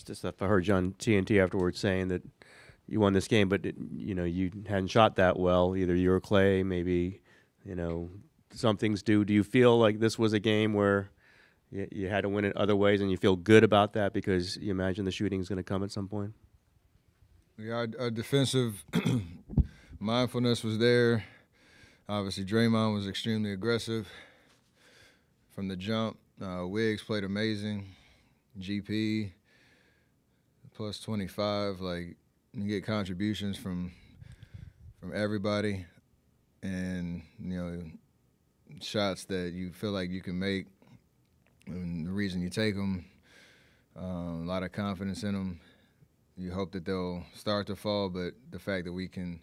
just stuff I heard John TNT afterwards saying that you won this game, but you hadn't shot that well. Either you or Clay, maybe, some things do. Do you feel like this was a game where you had to win it other ways, and you feel good about that because you imagine the shooting is going to come at some point? Yeah, our defensive mindfulness was there. Obviously, Draymond was extremely aggressive from the jump. Wiggs played amazing. GP plus 25. Like, you get contributions from everybody, and shots that you feel like you can make. And the reason you take them, a lot of confidence in them. You hope that they'll start to fall, but the fact that we can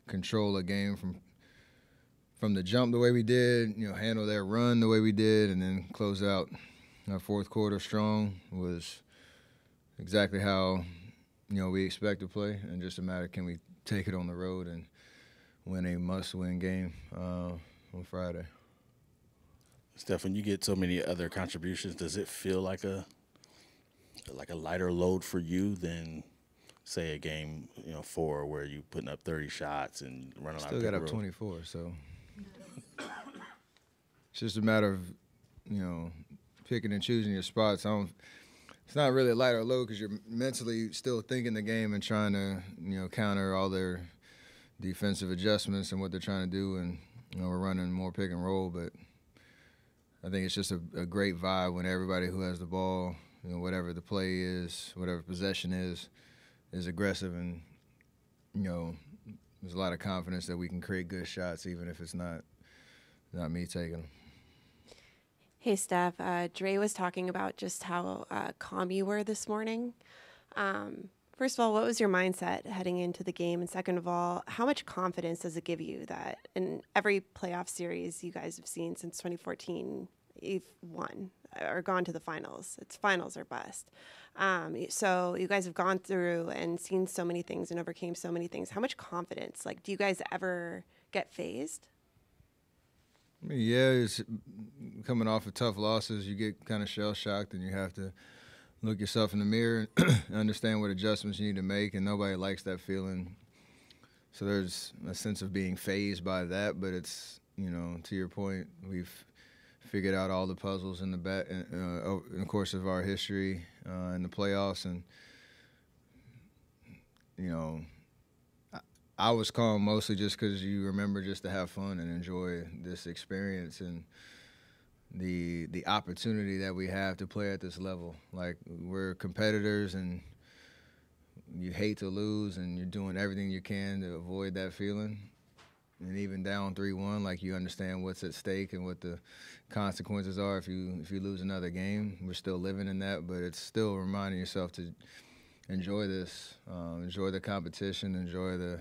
control a game from the jump the way we did, handle their run the way we did, and then close out our fourth quarter strong was exactly how we expect to play, and just a matter can we take it on the road and win a must-win game on Friday. Steph, when you get so many other contributions, does it feel like a lighter load for you than, say, a game 4 where you putting up 30 shots and running out? Still got up 24, so it's just a matter of picking and choosing your spots. It's not really a lighter load because you're mentally still thinking the game and trying to counter all their defensive adjustments and what they're trying to do, and we're running more pick and roll, but I think it's just a great vibe when everybody who has the ball, whatever the play is, whatever possession is aggressive, and there's a lot of confidence that we can create good shots even if it's not me taking them. Hey, Steph. Dre was talking about just how calm you were this morning. First of all, what was your mindset heading into the game? And second of all, how much confidence does it give you that in every playoff series you guys have seen since 2014, you've won or gone to the finals? It's finals or bust. So you guys have gone through and seen so many things and overcame so many things. How much confidence? Do you guys ever get phased? I mean, yeah, it's coming off of tough losses, you get kind of shell-shocked, and you have to look yourself in the mirror and understand what adjustments you need to make, and nobody likes that feeling. So there's a sense of being phased by that, but it's, to your point, we've figured out all the puzzles in the course of our history in the playoffs, and, I was calm mostly just because you remember just to have fun and enjoy this experience and the opportunity that we have to play at this level. Like, we're competitors, and you hate to lose, and you're doing everything you can to avoid that feeling. And even down 3-1, you understand what's at stake and what the consequences are if you lose another game. We're still living in that, but it's still reminding yourself to enjoy this, enjoy the competition, enjoy the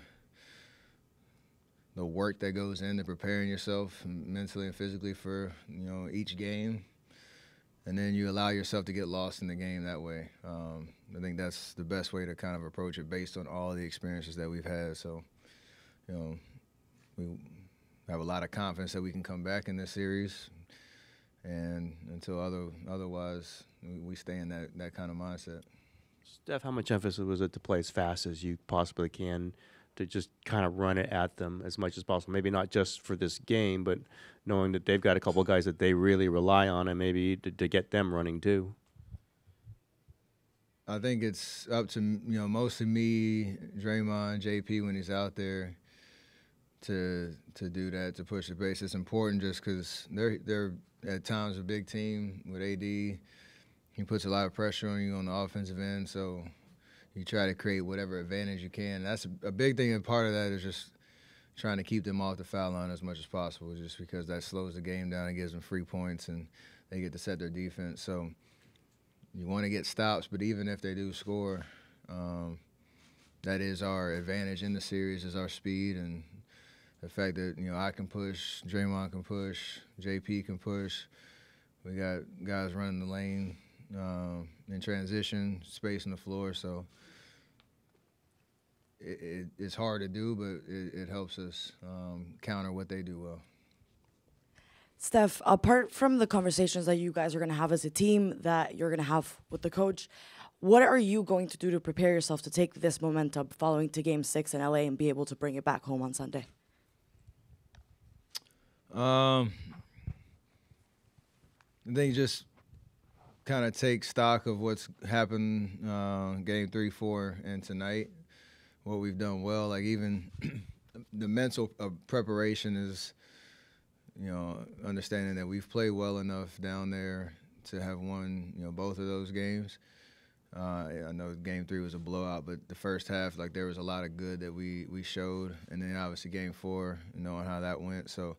work that goes into preparing yourself mentally and physically for each game, and then you allow yourself to get lost in the game that way. I think that's the best way to kind of approach it based on all the experiences that we've had. So, we have a lot of confidence that we can come back in this series, and until otherwise, we stay in that kind of mindset. Steph, how much emphasis was it to play as fast as you possibly can, to just kind of run it at them as much as possible? Maybe not just for this game, but knowing that they've got a couple of guys that they really rely on, and maybe to get them running too. I think it's up to mostly me, Draymond, JP when he's out there to do that, to push the pace. It's important just because they're at times a big team with AD. He puts a lot of pressure on you on the offensive end, so you try to create whatever advantage you can. That's a big thing, and part of that is just trying to keep them off the foul line as much as possible, just because that slows the game down and gives them free points, and they get to set their defense. So you want to get stops, but even if they do score, that is our advantage in the series, is our speed and the fact that I can push, Draymond can push, JP can push. We got guys running the lane in transition, space on the floor, so it's hard to do, but it helps us counter what they do well. Steph, apart from the conversations that you guys are going to have as a team that you're going to have with the coach, What are you going to do to prepare yourself to take this momentum following to Game 6 in LA and be able to bring it back home on Sunday? I think just kind of take stock of what's happened Game 3, 4, and tonight, what we've done well. Like even the mental preparation is, understanding that we've played well enough down there to have won, both of those games. I know Game 3 was a blowout, but the first half, like there was a lot of good that we showed, and then obviously Game 4, knowing how that went. So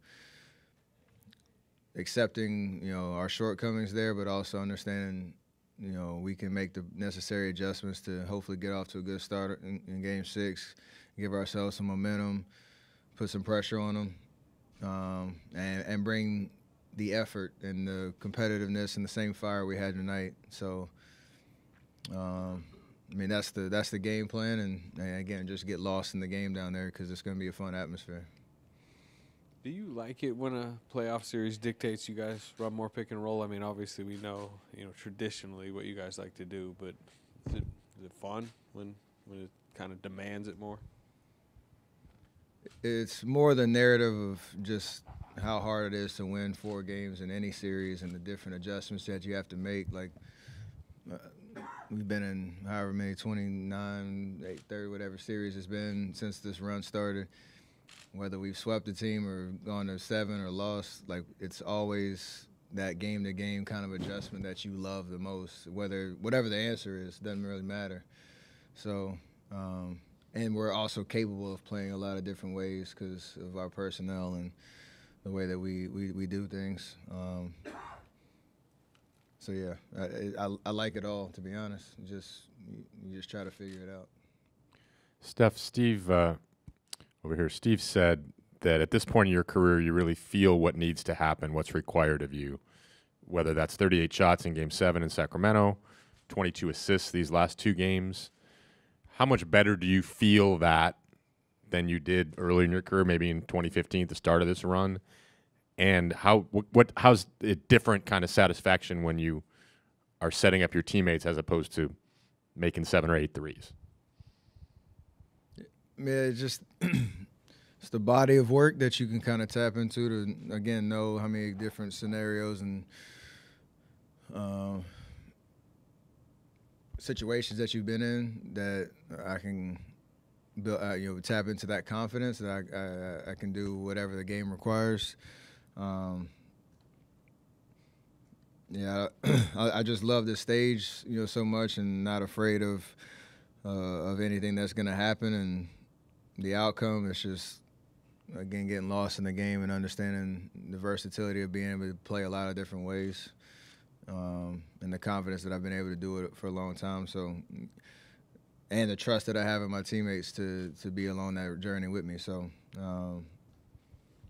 accepting, our shortcomings there, but also understanding, we can make the necessary adjustments to hopefully get off to a good start in Game 6, give ourselves some momentum, put some pressure on them, and bring the effort and the competitiveness and the same fire we had tonight. So, that's the game plan, and again, just get lost in the game down there because it's going to be a fun atmosphere. Do you like it when a playoff series dictates you guys run more pick and roll? I mean, obviously we know, traditionally what you guys like to do, but is it fun when it kind of demands it more? It's more the narrative of just how hard it is to win 4 games in any series and the different adjustments that you have to make. Like, we've been in however many, 29, 8, 30, whatever series it's been since this run started. Whether we've swept the team or gone to 7 or lost, like it's always that game-to-game kind of adjustment that you love the most. Whatever the answer is, doesn't really matter. So, and we're also capable of playing a lot of different ways because of our personnel and the way that we do things. So yeah, I like it all, to be honest. You just try to figure it out. Steve, over here, Steve said that at this point in your career, you really feel what needs to happen, what's required of you, whether that's 38 shots in Game 7 in Sacramento, 22 assists these last 2 games. How much better do you feel that than you did early in your career, maybe in 2015 at the start of this run? And how's it different kind of satisfaction when you are setting up your teammates as opposed to making 7 or 8 threes? Yeah, it's the body of work that you can kind of tap into to, again, know how many different scenarios and situations that you've been in that I can build, tap into that confidence that I can do whatever the game requires. I just love this stage, so much, and not afraid of anything that's going to happen and the outcome. It's just, again, getting lost in the game and understanding the versatility of being able to play a lot of different ways, and the confidence that I've been able to do it for a long time. So, and the trust that I have in my teammates to be along that journey with me. So,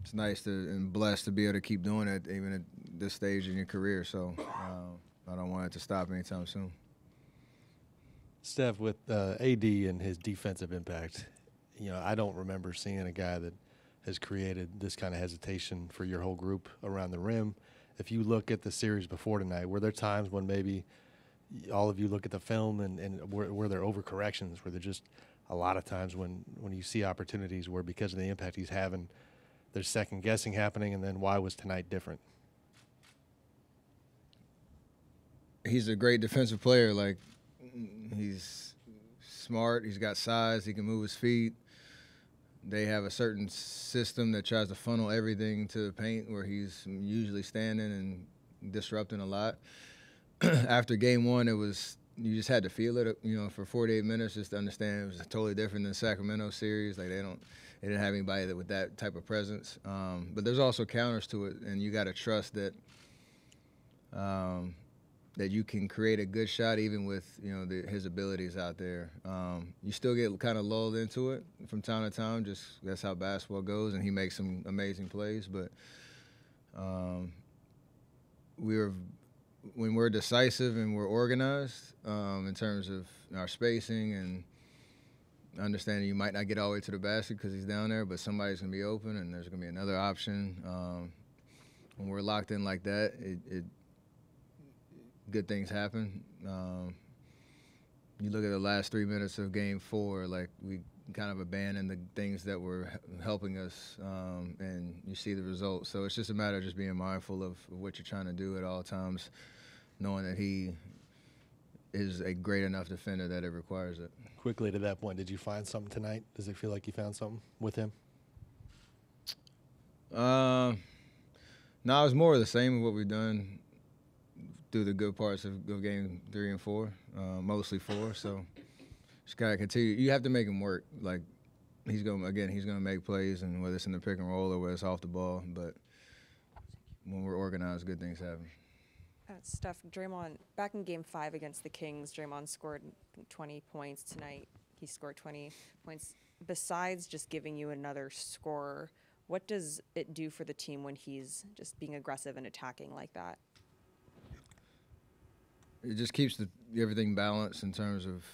it's nice and blessed to be able to keep doing it even at this stage in your career. So, I don't want it to stop anytime soon. Steph, with AD and his defensive impact, I don't remember seeing a guy that has created this kind of hesitation for your whole group around the rim. If you look at the series before tonight, were there times when maybe all of you look at the film and were there overcorrections? Were there just a lot of times when you see opportunities where because of the impact he's having, there's second guessing happening, and then why was tonight different? He's a great defensive player. Like, he's smart. He's got size. He can move his feet. They have a certain system that tries to funnel everything to the paint where he's usually standing and disrupting a lot. After Game 1, you just had to feel it, for 48 minutes just to understand it was totally different than the Sacramento series. Like, they didn't have anybody with that type of presence. But there's also counters to it, and you got to trust that that you can create a good shot even with his abilities out there. You still get kind of lulled into it from time to time. Just that's how basketball goes, and he makes some amazing plays. But when we're decisive and we're organized in terms of our spacing and understanding you might not get all the way to the basket because he's down there, but somebody's going to be open and there's going to be another option. When we're locked in like that, good things happen. you look at the last 3 minutes of Game 4, like we kind of abandoned the things that were helping us, and you see the results. So it's just a matter of just being mindful of what you're trying to do at all times, knowing that he is a great enough defender that it requires it. Quickly to that point, did you find something tonight? Does it feel like you found something with him? No, it was more of the same of what we've done through the good parts of Game 3 and 4, mostly 4. So just gotta continue. You have to make him work. Like he's gonna make plays, and whether it's in the pick and roll or whether it's off the ball. But when we're organized, good things happen. Steph, Draymond, back in Game 5 against the Kings, Draymond scored 20 points. Tonight, he scored 20 points. Besides just giving you another scorer, what does it do for the team when he's just being aggressive and attacking like that? It just keeps everything balanced in terms of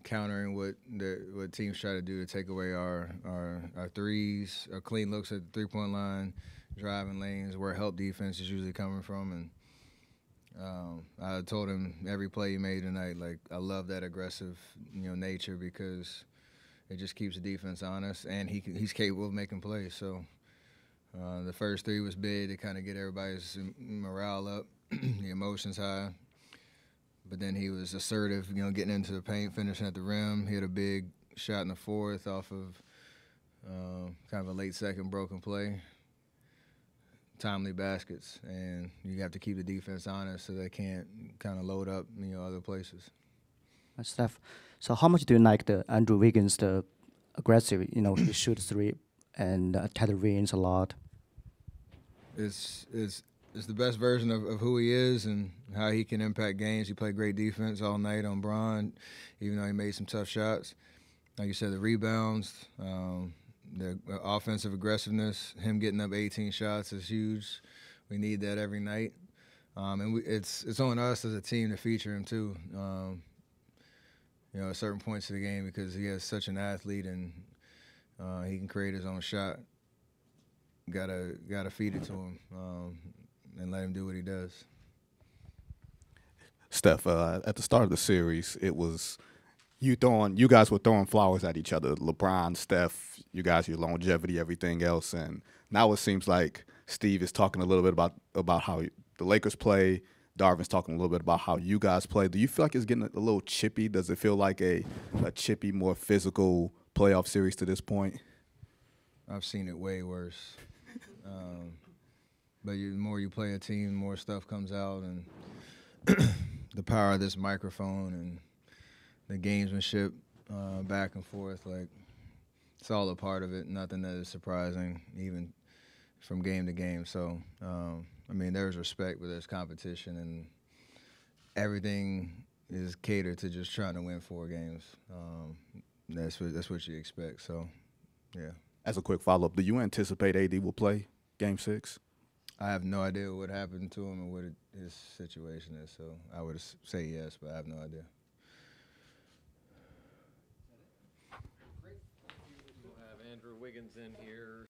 countering what teams try to do to take away our threes, our clean looks at the three-point line, driving lanes, where help defense is usually coming from. And I told him every play he made tonight, like, I love that aggressive, nature, because it just keeps the defense honest, and he's capable of making plays. So the first three was big to kind of get everybody's morale up, the emotions high. But then he was assertive, getting into the paint, finishing at the rim. He had a big shot in the fourth off of kind of a late second broken play. Timely baskets, and you have to keep the defense honest so they can't kind of load up, other places. Steph, so how much do you like the Andrew Wiggins, the aggressive, he shoots three and attack the rings a lot? It's the best version of who he is and how he can impact games. He played great defense all night on Bron, even though he made some tough shots. Like you said, the rebounds, the offensive aggressiveness, him getting up 18 shots is huge. We need that every night. And it's on us as a team to feature him too, at certain points of the game, because he has such an athlete and he can create his own shot. Gotta feed it to him. And let him do what he does. Steph, at the start of the series, it was you guys were throwing flowers at each other. LeBron, Steph, you guys, your longevity, everything else, and now it seems like Steve is talking a little bit about how the Lakers play. Darvin's talking a little bit about how you guys play. Do you feel like it's getting a little chippy? Does it feel like a chippy, more physical playoff series to this point? I've seen it way worse. But the more you play a team, the more stuff comes out, and the power of this microphone and the gamesmanship back and forth, like, it's all a part of it. Nothing that is surprising, even from game to game. So, there's respect, but there's competition, and everything is catered to just trying to win 4 games. That's what you expect. So, yeah. As a quick follow-up, do you anticipate AD will play Game 6? I have no idea what happened to him and what his situation is, so I would say yes, but I have no idea. Great. We'll have Andrew Wiggins in here.